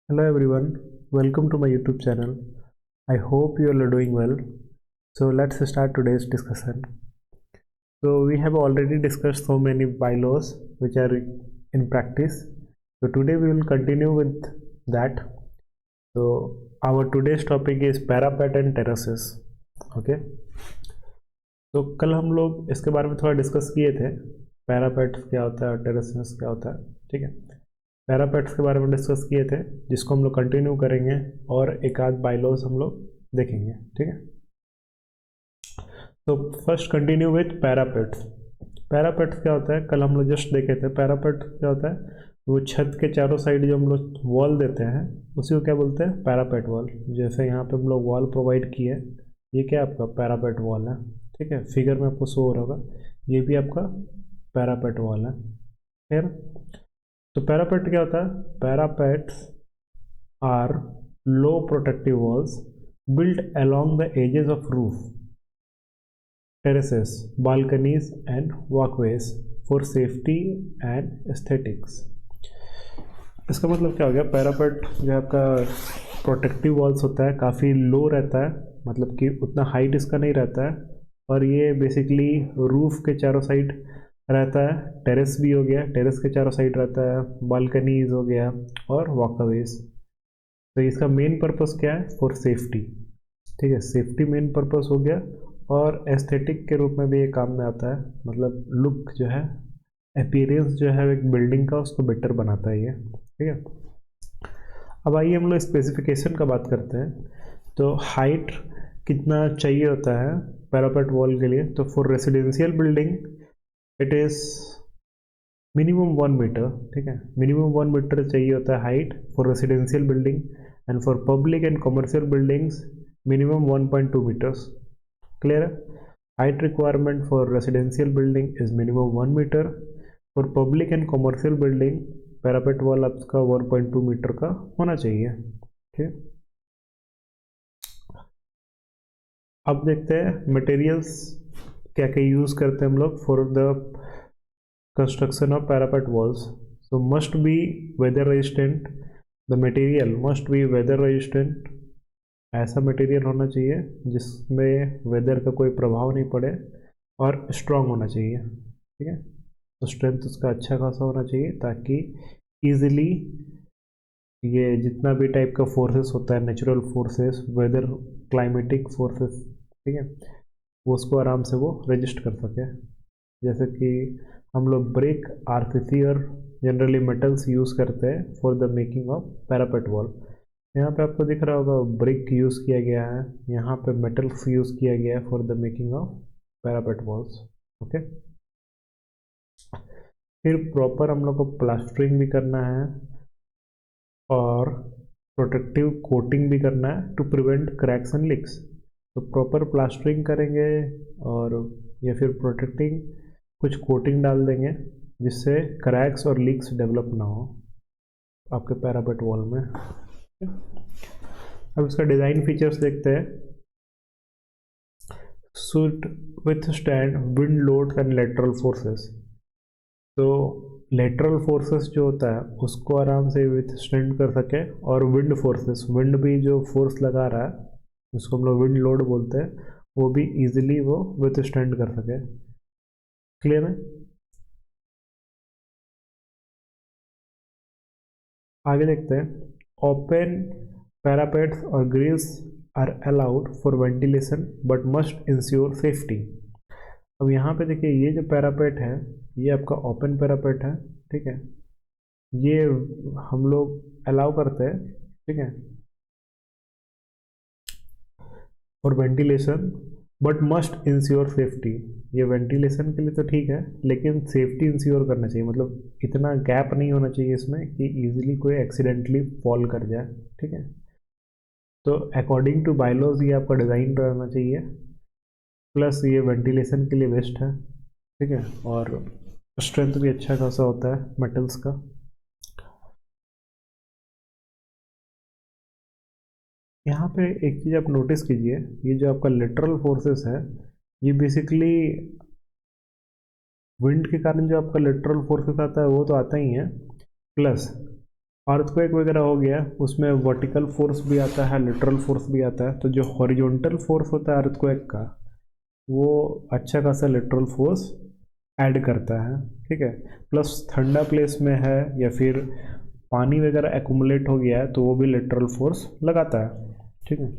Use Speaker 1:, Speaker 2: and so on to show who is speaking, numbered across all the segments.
Speaker 1: Hello everyone, welcome to my YouTube channel. I hope you all are doing well. So let's start today's discussion. So we have already discussed so many bylaws which are in practice. So today we will continue with that. So our today's topic is parapet and terraces. Okay. तो कल हम लोग इसके बारे में थोड़ा discuss किए थे, पैरापेट क्या होता है और टेरेसेस क्या होता है. ठीक है, पैरापेट्स के बारे में डिस्कस किए थे जिसको हम लोग कंटिन्यू करेंगे और एक आध बाइलॉज हम लोग देखेंगे. ठीक है, तो फर्स्ट कंटिन्यू विथ पैरापेट्स. पैरापेट्स क्या होता है, कल हम लोग जस्ट देखे थे. पैरापेट क्या होता है, वो छत के चारों साइड जो हम लोग वॉल देते हैं उसी को क्या बोलते हैं, पैरापेट वॉल. जैसे यहाँ पे हम लोग वॉल प्रोवाइड किए, ये क्या आपका पैरापेट वॉल है. ठीक है, फिगर में आपको शो हो रहा होगा, ये भी आपका पैरापेट वॉल है. फिर तो पैरापेट क्या होता है, parapets are low protective walls built along the edges of roof, terraces, balconies and walkways for safety and aesthetics. इसका मतलब क्या हो गया, पैरापेट जो आपका प्रोटेक्टिव वॉल्स होता है काफ़ी लो रहता है, मतलब कि उतना हाइट इसका नहीं रहता है, और ये बेसिकली रूफ के चारों साइड रहता है. टेरेस भी हो गया, टेरेस के चारों साइड रहता है, बालकनीज हो गया और वॉकवेज. तो इसका मेन पर्पस क्या है, फॉर सेफ्टी. ठीक है, सेफ्टी मेन पर्पस हो गया, और एस्थेटिक के रूप में भी ये काम में आता है. मतलब लुक जो है, अपीयरेंस जो है एक बिल्डिंग का, उसको बेटर बनाता है ये. ठीक है, अब आइए हम लोग स्पेसिफिकेशन का बात करते हैं. तो हाइट कितना चाहिए होता है पैरापेट वॉल के लिए, तो for residential building it is minimum 1 metre. ठीक है, मिनिमम 1 मीटर चाहिए होता है height for residential building, and for public and commercial buildings minimum 1.2 metres. Clear है, height requirement for residential building is minimum 1 metre. For public and commercial building parapet wall आपका 1.2 metre का होना चाहिए. ठीक, अब देखते हैं मटेरियल्स क्या क्या यूज़ करते हैं हम लोग for the construction of parapet walls. So must be weather resistant, the material must be weather resistant. ऐसा मटेरियल होना चाहिए जिसमें वेदर का कोई प्रभाव नहीं पड़े, और स्ट्रांग होना चाहिए. ठीक है, तो स्ट्रेंथ उसका अच्छा खासा होना चाहिए ताकि ईजिली ये जितना भी टाइप का फोर्सेस होता है, natural forces, weather, climatic forces, ठीक है, वो उसको आराम से वो रजिस्ट कर सके. जैसे कि हम लोग ब्रिक, आरसीसी और जनरली मेटल्स यूज़ करते हैं for the making of parapet wall. यहाँ पे आपको दिख रहा होगा ब्रिक यूज़ किया गया है, यहाँ पे मेटल्स यूज़ किया गया है for the making of parapet walls. Okay, फिर प्रॉपर हम लोग को प्लास्टरिंग भी करना है और प्रोटेक्टिव कोटिंग भी करना है to prevent cracks and leaks. तो प्रॉपर प्लास्टरिंग करेंगे और या फिर प्रोटेक्टिंग कुछ कोटिंग डाल देंगे जिससे क्रैक्स और लीक्स डेवलप ना हो आपके पैरापेट वॉल में. अब इसका डिज़ाइन फीचर्स देखते हैं. Should with stand wind loads and lateral forces. तो लेटरल फोर्सेस जो होता है उसको आराम से विथ स्टैंड कर सके, और विंड फोर्सेस, विंड भी जो फोर्स लगा रहा है उसको हम लोग विंड लोड बोलते हैं, वो भी इजीली वो विथ स्टैंड कर सके. क्लियर है, आगे देखते हैं. ओपन पैरापेट्स और grills are allowed for ventilation but must ensure safety. अब यहाँ पे देखिए, ये जो पैरापेट है ये आपका ओपन पैरापेट है. ठीक है, ये हम लोग अलाउ करते हैं. ठीक है, for ventilation but must ensure safety. ये वेंटिलेशन के लिए तो ठीक है, लेकिन सेफ्टी इंश्योर करना चाहिए. मतलब इतना गैप नहीं होना चाहिए इसमें कि इजीली कोई एक्सीडेंटली फॉल कर जाए. ठीक है, तो अकॉर्डिंग टू बायलॉज ये आपका डिज़ाइन रहना चाहिए. प्लस ये वेंटिलेशन के लिए बेस्ट है. ठीक है, और स्ट्रेंथ भी अच्छा खासा होता है मेटल्स का. यहाँ पे एक चीज़ आप नोटिस कीजिए, ये जो आपका लेटरल फोर्सेस है ये बेसिकली विंड के कारण जो आपका लेटरल फोर्सेस आता है वो तो आता ही है, प्लस अर्थक्वेक वगैरह हो गया, उसमें वर्टिकल फोर्स भी आता है, लिटरल फोर्स भी आता है। तो जो हॉरिजॉन्टल फोर्स होता है अर्थक्वेक का, वो अच्छा खासा लिटरल फोर्स ऐड करता है, ठीक है। प्लस ठंडा प्लेस में है या फिर पानी वगैरह एक्यूमुलेट हो गया है तो वो भी लिटरल फोर्स लगाता है, ठीक है।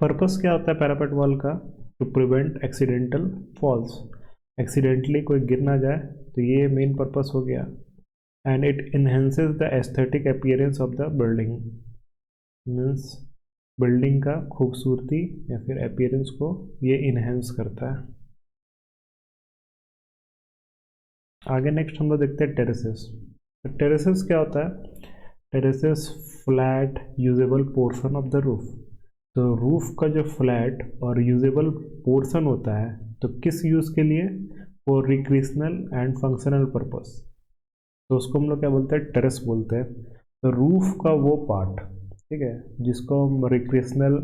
Speaker 1: पर्पस क्या होता है पैरापेट वॉल का? To prevent accidental falls, accidentally कोई गिर ना जाए, तो ये मेन पर्पस हो गया। And it enhances the aesthetic appearance of the building, means building का खूबसूरती या फिर अपीयरेंस को ये इन्हेंस करता है। आगे नेक्स्ट हम लोग देखते हैं टेरेसेस। तो टेरेसेस क्या होता है? Terraces flat usable portion of the roof. तो रूफ का जो फ्लैट और यूजेबल पोर्शन होता है, तो किस यूज़ के लिए? For recreational and functional purpose. तो उसको हम लोग क्या बोलते हैं? टेरेस बोलते हैं। तो रूफ का वो पार्ट, ठीक है, जिसको हम रिक्रिएशनल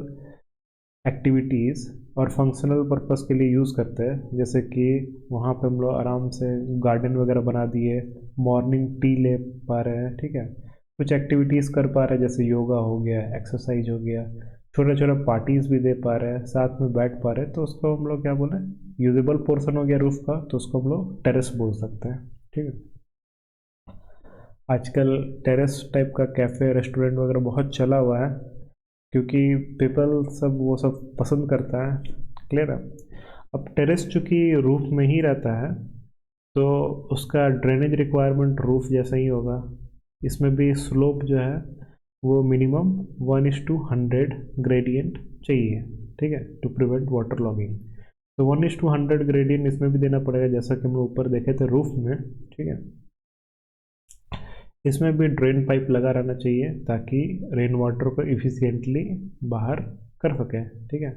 Speaker 1: एक्टिविटीज़ और फंक्शनल पर्पस के लिए यूज़ करते हैं, जैसे कि वहाँ पे हम लोग आराम से गार्डन वगैरह बना दिए, मॉर्निंग टी ले पा रहे हैं, ठीक है, कुछ एक्टिविटीज़ कर पा रहे हैं, जैसे योगा हो गया, एक्सरसाइज हो गया, छोटे छोटे पार्टीज़ भी दे पा रहे हैं, साथ में बैठ पा रहे हैं, तो उसको हम लोग क्या बोले? यूजेबल पोर्शन हो गया रूफ का, तो उसको हम लोग टेरेस बोल सकते हैं, ठीक है। आजकल टेरेस टाइप का कैफ़े रेस्टोरेंट वगैरह बहुत चला हुआ है, क्योंकि पीपल सब वो सब पसंद करता है, क्लियर है। अब टेरेस चूँकि रूफ में ही रहता है, तो उसका ड्रेनेज रिक्वायरमेंट रूफ जैसा ही होगा। इसमें भी स्लोप जो है वो मिनिमम 1:100 ग्रेडियंट चाहिए, ठीक है, टू प्रिवेंट वाटर लॉगिंग। तो 1:100 ग्रेडियंट इसमें भी देना पड़ेगा, जैसा कि हम लोग ऊपर देखे थे रूफ में, ठीक है। इसमें भी ड्रेन पाइप लगा रहना चाहिए ताकि रेन वाटर को इफ़िशिएंटली बाहर कर सकें, ठीक है।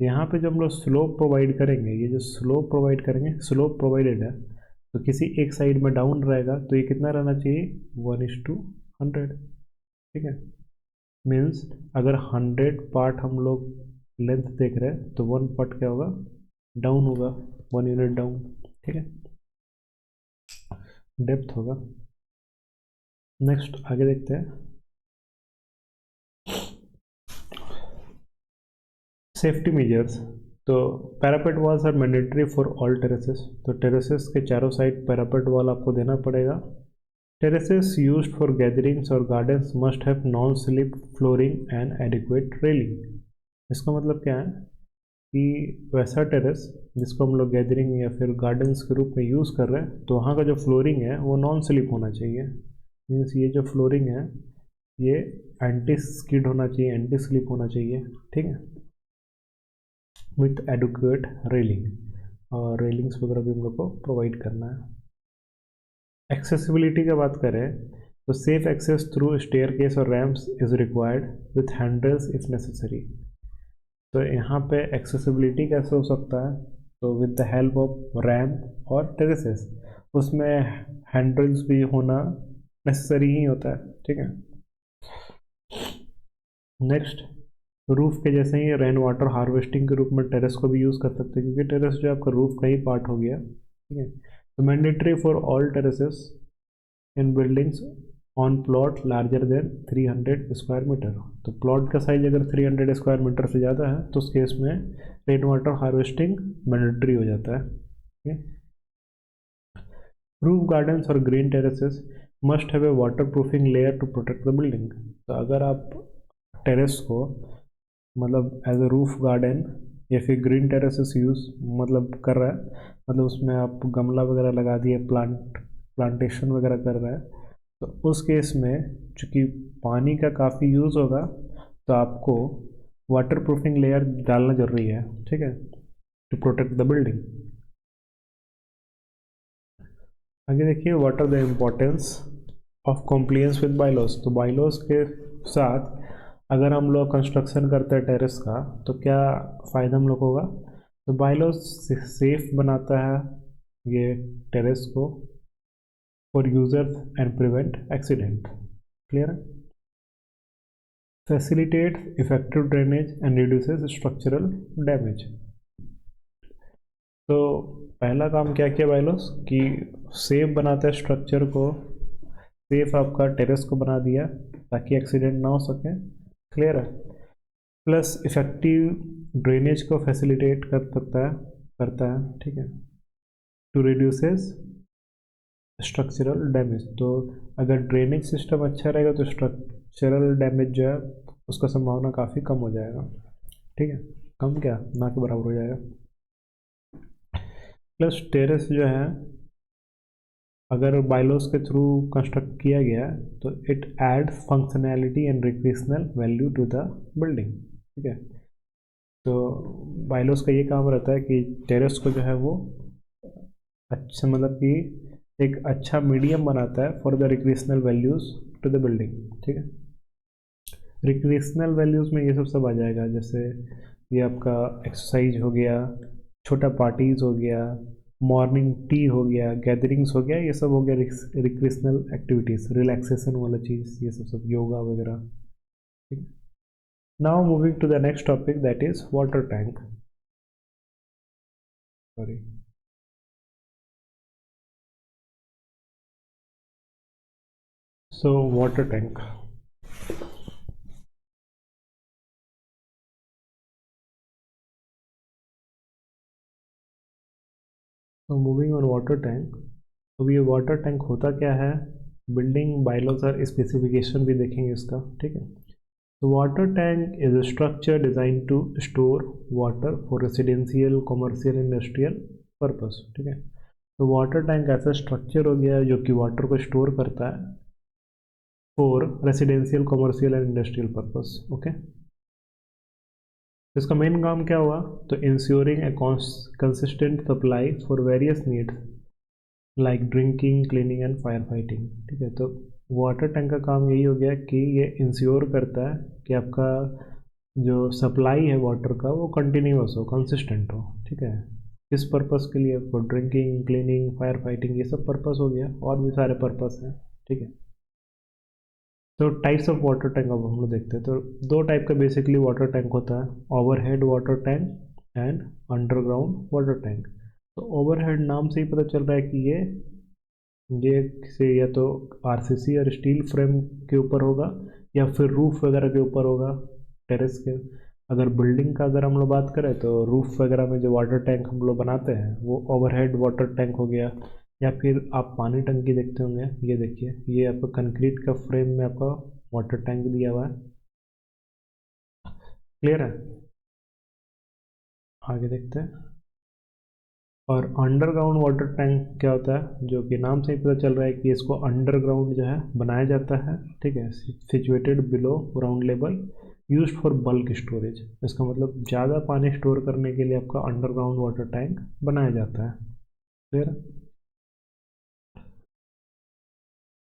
Speaker 1: यहाँ पे जो हम लोग स्लोप प्रोवाइड करेंगे, ये जो स्लोप प्रोवाइड करेंगे, स्लोप प्रोवाइडेड है, तो किसी एक साइड में डाउन रहेगा, तो ये कितना रहना चाहिए? 1:100, ठीक है। मीन्स अगर 100 पार्ट हम लोग लेंथ देख रहे हैं, तो 1 पार्ट क्या होगा? डाउन होगा, 1 यूनिट डाउन, ठीक है, डेप्थ होगा। नेक्स्ट आगे देखते हैं, सेफ्टी मेजर्स। तो parapet walls are mandatory for all terraces. तो टेरेसेस के चारों साइड पैरापेट वॉल आपको देना पड़ेगा। टेरेसेस यूज्ड फॉर गैदरिंग्स और gardens must have non slip flooring and adequate railing. इसका मतलब क्या है कि वैसा टेरेस जिसको हम लोग गैदरिंग या फिर गार्डन्स के रूप में यूज़ कर रहे हैं, तो वहाँ का जो फ्लोरिंग है वो नॉन स्लिप होना चाहिए। मीन्स ये जो फ्लोरिंग है ये एंटी स्किड होना चाहिए, एंटी स्लिप होना चाहिए, ठीक है, विथ एडुकेट रेलिंग, और रेलिंग्स वगैरह भी हम लोग को प्रोवाइड करना है। एक्सेसिबिलिटी की बात करें तो सेफ एक्सेस थ्रू स्टेयरकेस और ramps is required with handles if necessary. तो यहाँ पे एक्सेसिबिलिटी कैसे हो सकता है? तो with the help of ramp और टेरेसेस, उसमें हैंडल्स भी होना नेसेसरी ही होता है, ठीक है। नेक्स्ट, रूफ के जैसे ही रेन वाटर हार्वेस्टिंग के रूप में टेरेस को भी यूज़ कर सकते हैं, क्योंकि टेरेस जो आपका रूफ का ही पार्ट हो गया, ठीक है। तो mandatory for all terraces in buildings on plot larger than 300 square metre. तो प्लॉट का साइज अगर 300 स्क्वायर मीटर से ज़्यादा है, तो उस केस में रेन वाटर हार्वेस्टिंग मैंडेटरी हो जाता है, ठीक है। रूफ गार्डन्स और green terraces must have a water proofing layer to protect the building. तो अगर आप टेरेस को मतलब एज अ रूफ गार्डन या फिर ग्रीन टेरेसेस यूज़ मतलब कर रहा है, मतलब उसमें आप गमला वगैरह लगा दिए, प्लांटेशन वगैरह कर रहा है, तो उस केस में चूँकि पानी का काफ़ी यूज़ होगा, तो आपको वाटर प्रूफिंग लेयर डालना जरूरी है, ठीक है, टू प्रोटेक्ट द बिल्डिंग। आगे देखिए, what are the importance of compliance with bylaws. तो बाइलॉज के साथ अगर हम लोग कंस्ट्रक्शन करते हैं टेरेस का, तो क्या फ़ायदा हम लोग होगा? तो बाइलॉज सेफ बनाता है ये टेरेस को for users and prevent accident, clear है। Facilitate effective drainage and reduces structural damage. तो पहला काम क्या किया बाइलॉज कि सेफ बनाता है स्ट्रक्चर को सेफ आपका टेरेस को बना दिया ताकि एक्सीडेंट ना हो सके। क्लियर है। प्लस इफेक्टिव ड्रेनेज को फैसिलिटेट करता है, ठीक है, टू रिड्यूसेस स्ट्रक्चरल डैमेज। तो अगर ड्रेनेज सिस्टम अच्छा रहेगा तो स्ट्रक्चरल डैमेज जो है उसका संभावना काफ़ी कम हो जाएगा, ठीक है, कम क्या, ना के बराबर हो जाएगा। प्लस टेरेस जो है अगर बाइलॉस के थ्रू कंस्ट्रक्ट किया गया तो it aids functionality and recreational value to the building, ठीक है। तो बाइलॉस का ये काम रहता है कि टेरेस को जो है वो अच्छा, मतलब कि एक अच्छा मीडियम बनाता है for the recreational values to the building, ठीक है। रिक्रिएशनल वैल्यूज़ में ये सब आ जाएगा, जैसे ये आपका एक्सरसाइज हो गया, छोटा पार्टीज हो गया, मॉर्निंग टी हो गया, गैदरिंग्स हो गया, ये सब हो गया रिक्रिएशनल एक्टिविटीज़, रिलैक्सेशन वाला चीज़, ये सब योगा वगैरह, ठीक है। Now moving to the next topic that is water tank. Sorry, so water tank. So moving on water tank. अब ये वाटर टैंक होता क्या है, बिल्डिंग बाइलॉज और स्पेसिफिकेशन भी देखेंगे इसका, ठीक है। तो water tank is a structure design to store water for residential, commercial, industrial purpose, ठीक है। तो वाटर टैंक ऐसा स्ट्रक्चर हो गया जो कि वाटर को स्टोर करता है for residential, commercial and industrial purpose, okay. इसका मेन काम क्या हुआ, तो ensuring A consistent supply for various needs like drinking, cleaning and fire fighting, ठीक है। तो वाटर टैंक का काम यही हो गया कि ये इंश्योर करता है कि आपका जो सप्लाई है वाटर का वो कंटिन्यूस हो, कंसिस्टेंट हो, ठीक है। किस पर्पस के लिए, for drinking, cleaning, fire fighting, ये सब पर्पस हो गया, और भी सारे पर्पस हैं, ठीक है। तो टाइप्स ऑफ वाटर टैंक अब हम लोग देखते हैं। तो दो टाइप का बेसिकली वाटर टैंक होता है, overhead water tank and underground water tank. तो ओवरहेड नाम से ही पता चल रहा है कि ये से या तो आरसीसी और स्टील फ्रेम के ऊपर होगा या फिर रूफ वगैरह के ऊपर होगा, टेरेस के। अगर बिल्डिंग का अगर हम लोग बात करें तो रूफ वगैरह में जो वाटर टैंक हम लोग बनाते हैं वो ओवरहेड वाटर टैंक हो गया। या फिर आप पानी टंकी देखते होंगे, ये देखिए, ये आपका कंक्रीट का फ्रेम में आपका वाटर टैंक दिया हुआ है, क्लियर है। आगे देखते हैं। और अंडरग्राउंड वाटर टैंक क्या होता है, जो कि नाम से ही पता चल रहा है कि इसको अंडरग्राउंड जो है बनाया जाता है, ठीक है, situated below ground level, used for bulk storage. इसका मतलब ज़्यादा पानी स्टोर करने के लिए आपका अंडरग्राउंड वाटर टैंक बनाया जाता है, क्लियर है।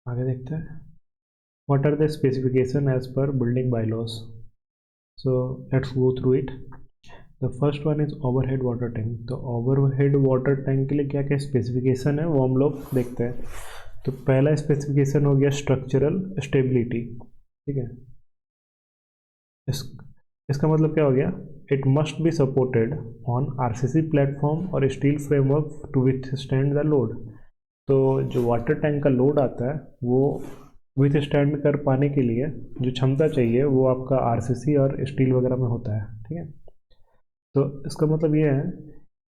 Speaker 1: आगे देखते हैं। What are the specification as per building bylaws. So let's go through it. The first one is overhead water tank. तो ओवरहेड वाटर टैंक के लिए क्या क्या स्पेसिफिकेशन है वो हम लोग देखते हैं। तो पहला स्पेसिफिकेशन हो गया स्ट्रक्चरल स्टेबिलिटी, ठीक है। इसका मतलब क्या हो गया, it must be supported on RCC platform और steel framework to withstand the load. तो जो वाटर टैंक का लोड आता है वो विथस्टैंड कर पाने के लिए जो क्षमता चाहिए वो आपका आरसीसी और स्टील वगैरह में होता है, ठीक है। तो इसका मतलब ये है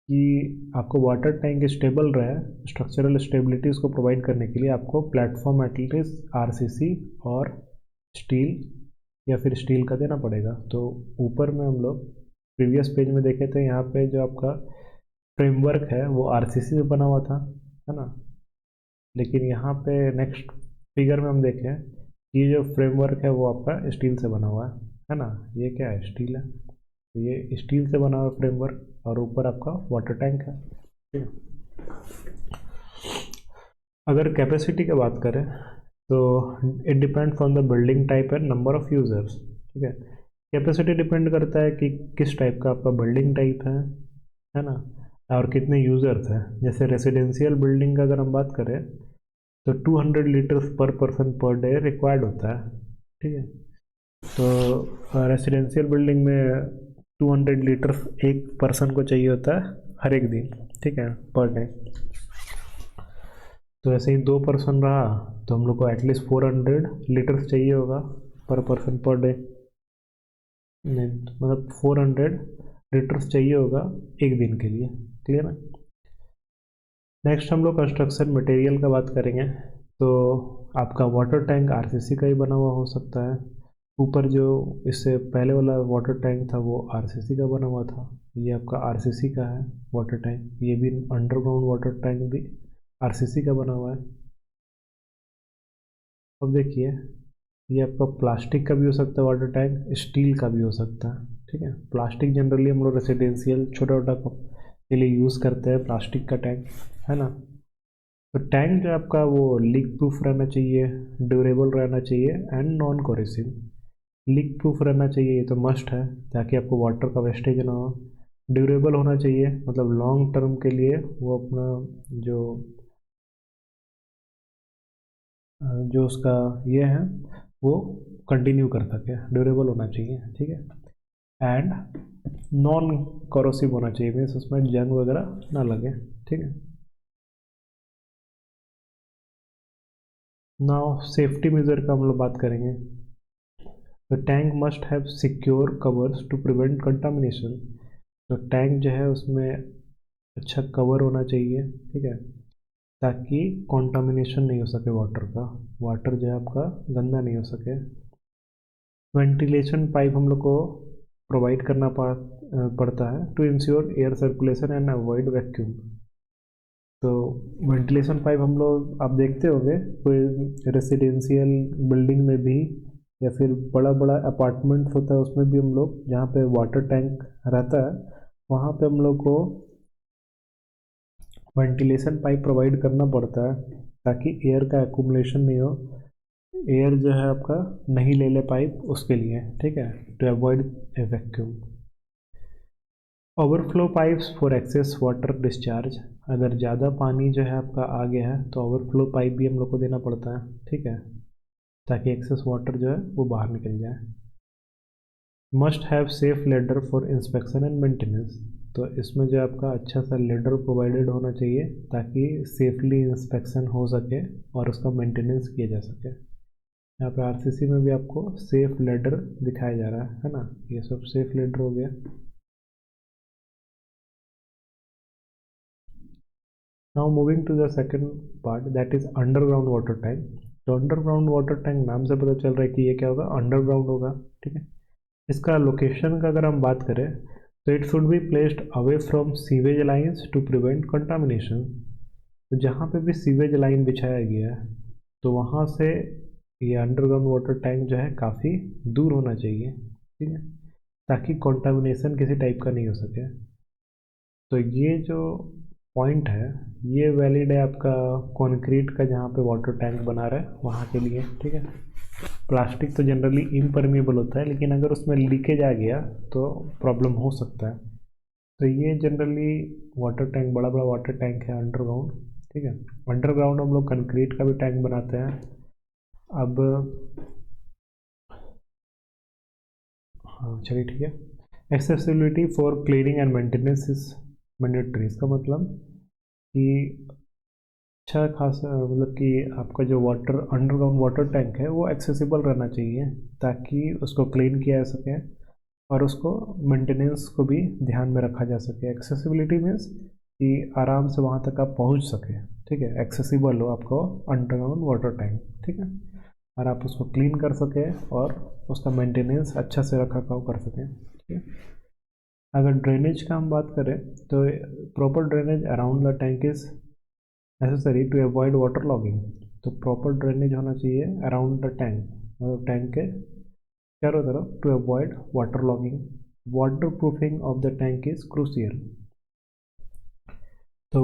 Speaker 1: कि आपको वाटर टैंक स्टेबल रहे, स्ट्रक्चरल स्टेबिलिटी उसको प्रोवाइड करने के लिए आपको प्लेटफॉर्म एटलीस्ट आरसीसी और स्टील या फिर स्टील का देना पड़ेगा। तो ऊपर में हम लोग प्रीवियस पेज में देखे थे, यहाँ पे जो आपका फ्रेमवर्क है वो आरसीसी से बना हुआ था, है ना। लेकिन यहाँ पे नेक्स्ट फिगर में हम देखें ये जो फ्रेमवर्क है वो आपका स्टील से बना हुआ है ना। ये क्या है, स्टील है। तो ये स्टील से बना हुआ फ्रेमवर्क और ऊपर आपका वाटर टैंक है, ठीक है। अगर कैपेसिटी की बात करें तो it depends on the building type and number of users, ठीक है। कैपेसिटी डिपेंड करता है कि किस टाइप का आपका बिल्डिंग टाइप है ना, और कितने यूज़र्स हैं। जैसे रेसिडेंशियल बिल्डिंग का अगर हम बात करें तो 200 लीटर्स पर पर्सन पर डे रिक्वायर्ड होता है, ठीक है। तो रेसिडेंशियल बिल्डिंग में 200 लीटर्स एक पर्सन को चाहिए होता है हर एक दिन, ठीक है, पर डे। तो ऐसे ही 2 पर्सन रहा तो हम लोग को एटलीस्ट 400 लीटर्स चाहिए होगा पर पर्सन पर डे। नहीं मतलब 400 लीटर्स चाहिए होगा एक दिन के लिए। क्लियर है। नेक्स्ट हम लोग कंस्ट्रक्शन मटेरियल का बात करेंगे। तो आपका वाटर टैंक आरसीसी का ही बना हुआ हो सकता है। ऊपर जो इससे पहले वाला वाटर टैंक था वो आरसीसी का बना हुआ था। ये आपका आरसीसी का है वाटर टैंक। ये भी अंडरग्राउंड वाटर टैंक भी आरसीसी का बना हुआ है। अब देखिए ये आपका प्लास्टिक का भी हो सकता है वाटर टैंक, स्टील का भी हो सकता है। ठीक है। प्लास्टिक जनरली हम लोग रेसिडेंशियल छोटा छोटा के लिए यूज़ करते हैं प्लास्टिक का टैंक, है ना। तो टैंक जो आपका वो लीक प्रूफ रहना चाहिए, ड्यूरेबल रहना चाहिए and non coercive. Leak proof रहना चाहिए, ये तो मस्ट है ताकि आपको वाटर का वेस्टेज ना हो। ड्यूरेबल होना चाहिए मतलब लॉन्ग टर्म के लिए वो अपना जो जो उसका ये है वो कंटिन्यू कर सके, ड्यूरेबल होना चाहिए। ठीक है। एंड नॉन करोसिव होना चाहिए, मीन्स उसमें जंग वगैरह ना लगे। ठीक है। नाउ सेफ्टी मेजर का हम लोग बात करेंगे। तो tank must have secure covers to prevent contamination. तो टैंक जो है उसमें अच्छा कवर होना चाहिए। ठीक है। ताकि कंटामिनेशन नहीं हो सके वाटर का, वाटर जो है आपका गंदा नहीं हो सके। वेंटिलेशन पाइप हम लोग को प्रोवाइड करना पड़ता है to ensure air circulation and avoid vacuum. तो वेंटिलेशन पाइप हम लोग आप देखते होंगे कोई रेसिडेंशियल बिल्डिंग में भी या फिर बड़ा बड़ा अपार्टमेंट होता है उसमें भी हम लोग जहाँ पे वाटर टैंक रहता है वहाँ पे हम लोग को वेंटिलेशन पाइप प्रोवाइड करना पड़ता है ताकि एयर का एक्यूमुलेशन नहीं हो, एयर जो है आपका नहीं ले ले पाइप उसके लिए। ठीक है। To avoid a vacuum. Overflow pipes for excess water discharge. अगर ज़्यादा पानी जो है आपका आ गया है तो ओवरफ्लो पाइप भी हम लोग को देना पड़ता है। ठीक है। ताकि एक्सेस वाटर जो है वो बाहर निकल जाए। Must have safe ladder for inspection and maintenance. तो इसमें जो आपका अच्छा सा लेडर प्रोवाइडेड होना चाहिए ताकि सेफली इंस्पेक्शन हो सके और उसका मेंटेनेंस किया जा सके। यहाँ पे आरसीसी में भी आपको सेफ लेडर दिखाया जा रहा है ना। ये सब सेफ लेडर हो गया। Now moving to the second part that is underground water tank. तो अंडरग्राउंड वाटर टैंक नाम से पता चल रहा है कि ये क्या होगा, अंडरग्राउंड होगा। ठीक है। इसका लोकेशन का अगर हम बात करें तो it should be placed away from sewage lines to prevent contamination. तो जहाँ पे भी सीवेज लाइन बिछाया गया है तो वहाँ से ये अंडरग्राउंड वाटर टैंक जो है काफ़ी दूर होना चाहिए। ठीक है। ताकि कंटामिनेशन किसी टाइप का नहीं हो सके। तो ये जो पॉइंट है ये वैलिड है आपका कंक्रीट का जहाँ पे वाटर टैंक बना रहा है वहाँ के लिए। ठीक है। प्लास्टिक तो जनरली इम्परमेबल होता है लेकिन अगर उसमें लीकेज आ गया तो प्रॉब्लम हो सकता है। तो ये जनरली वाटर टैंक बड़ा बड़ा वाटर टैंक है अंडरग्राउंड। ठीक है। अंडरग्राउंड हम लोग कंक्रीट का भी टैंक बनाते हैं। अब हाँ चलिए ठीक है। Accessibility for cleaning and maintenance is mandatory. इसका मतलब कि अच्छा खासा मतलब कि आपका जो वाटर अंडरग्राउंड वाटर टैंक है वो एक्सेसिबल रहना चाहिए ताकि उसको क्लीन किया जा सके और उसको मेंटेनेंस को भी ध्यान में रखा जा सके। एक्सेसिबिलिटी मीन्स कि आराम से वहाँ तक आप पहुँच सके। ठीक है। एक्सेसिबल हो आपको अंडरग्राउंड वाटर टैंक। ठीक है। और आप उसको क्लीन कर सकें और उसका मेंटेनेंस अच्छा से रख रखाव कर सकें। ठीक है। अगर ड्रेनेज का हम बात करें तो proper drainage around the tank is necessary to avoid water logging. तो प्रॉपर ड्रेनेज होना चाहिए अराउंड द टैंक मतलब टैंक के चारों तरफ to avoid water logging. Water proofing of the tank is crucial. तो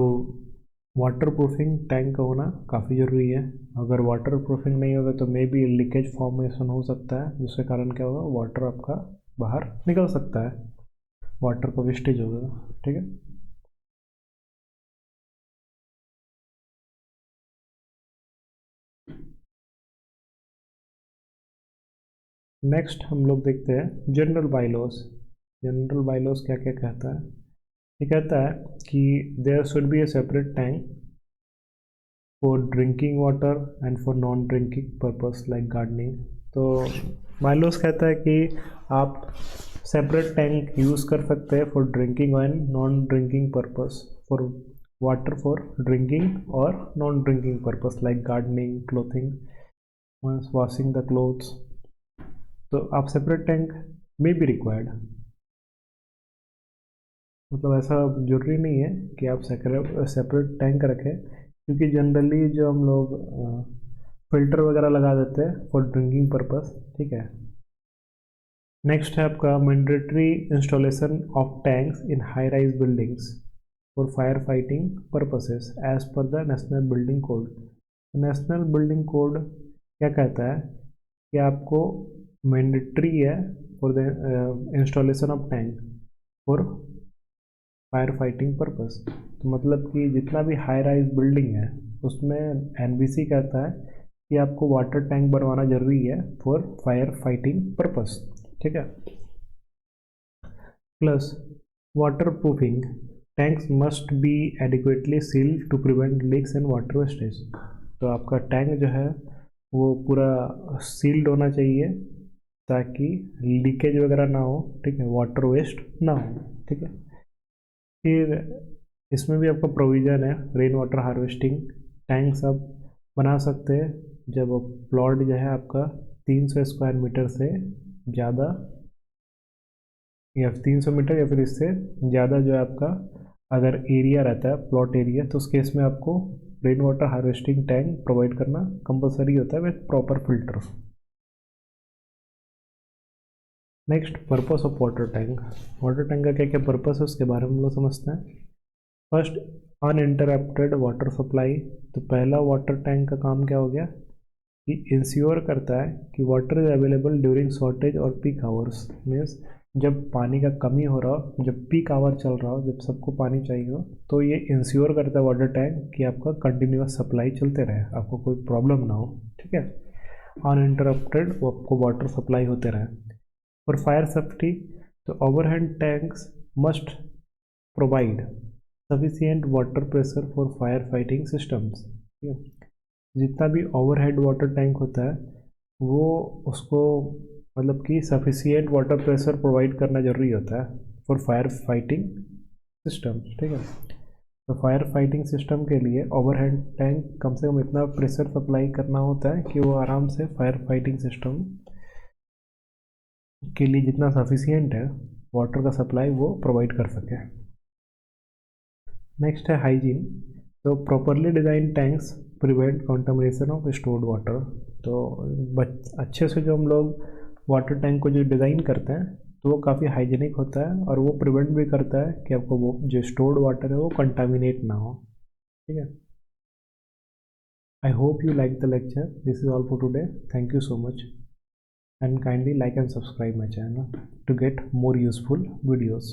Speaker 1: वाटर प्रूफिंग टैंक का होना काफ़ी ज़रूरी है। अगर वाटर प्रूफिंग नहीं होगा तो मे बी लीकेज फॉर्मेशन हो सकता है जिसके कारण क्या होगा वाटर आपका बाहर निकल सकता है, वाटर का वेस्टेज होगा। ठीक है। नेक्स्ट हम लोग देखते हैं जनरल बाइलॉज। जनरल बाइलॉज क्या क्या कहता है। ये कहता है कि there should be a separate tank for drinking water and for non drinking purpose like gardening. तो माइलोस कहता है कि आप सेपरेट टैंक यूज़ कर सकते हैं for drinking and non drinking purpose, for water for drinking और non drinking purpose like gardening, clothing, washing the clothes. तो आप सेपरेट टैंक में बी रिक्वायर्ड, मतलब ऐसा जरूरी नहीं है कि आप सेपरेट टैंक रखें, क्योंकि जनरली जो हम लोग फिल्टर वगैरह लगा देते हैं फॉर ड्रिंकिंग पर्पस। ठीक है। नेक्स्ट है आपका mandatory installation of tanks in high rise buildings for fire fighting purposes as per the national building code. National building code क्या कहता है कि आपको मैंडेटरी है for the installation of tank for fire fighting purpose. तो मतलब कि जितना भी हाई राइज बिल्डिंग है उसमें एनबीसी कहता है कि आपको वाटर टैंक बनवाना जरूरी है फॉर फायर फाइटिंग पर्पस। ठीक है। Plus water proofing tanks must be adequately sealed to prevent leaks and water wastage. तो आपका टैंक जो है वो पूरा सील्ड होना चाहिए ताकि लीकेज वगैरह ना हो। ठीक है। वाटर वेस्ट ना हो। ठीक है। फिर इसमें भी आपका प्रोविज़न है रेन वाटर हार्वेस्टिंग टैंक्स आप बना सकते हैं जब प्लॉट जो है आपका 300 स्क्वायर मीटर से ज़्यादा या 300 मीटर या फिर इससे ज़्यादा जो है आपका अगर एरिया रहता है प्लॉट एरिया, तो उस केस में आपको rain water harvesting tank provide करना कंपलसरी होता है with proper filter. Next, purpose of water tank. Water tank का क्या क्या पर्पस है उसके बारे में हम लोग समझते हैं। First, uninterrupted water supply. तो पहला वाटर टैंक का काम क्या हो गया कि इंश्योर करता है कि water is available during shortage और पीक आवर्स। मीन्स जब पानी का कमी हो रहा हो, जब पीक आवर चल रहा हो, जब सबको पानी चाहिए हो, तो ये इंश्योर करता है वाटर टैंक कि आपका कंटिन्यूस सप्लाई चलते रहे, आपको कोई प्रॉब्लम ना हो। ठीक है। अनइंटरप्टेड आपको वाटर सप्लाई होते रहे। फॉर फायर सेफ्टी, तो overhead tanks must provide sufficient water pressure for fire fighting systems. ठीक है। जितना भी ओवरहेड वाटर टैंक होता है वो उसको मतलब कि सफिशिएंट वाटर प्रेशर प्रोवाइड करना जरूरी होता है फॉर फायर फाइटिंग सिस्टम। ठीक है। तो फायर फाइटिंग सिस्टम के लिए ओवरहेड टैंक कम से कम इतना प्रेशर सप्लाई करना होता है कि वो आराम से फायर फाइटिंग सिस्टम के लिए जितना सफिशिएंट है वाटर का सप्लाई वो प्रोवाइड कर सके। नेक्स्ट है हाइजीन। तो properly design tanks prevent contamination of stored water. तो अच्छे से जो हम लोग वाटर टैंक को जो डिज़ाइन करते हैं तो वो काफ़ी हाइजीनिक होता है और वो प्रिवेंट भी करता है कि आपको वो जो स्टोर्ड वाटर है वो कंटामिनेट ना हो। ठीक है। I hope you like the lecture. This is all for today. Thank you so much and kindly like and subscribe my channel to get more useful videos.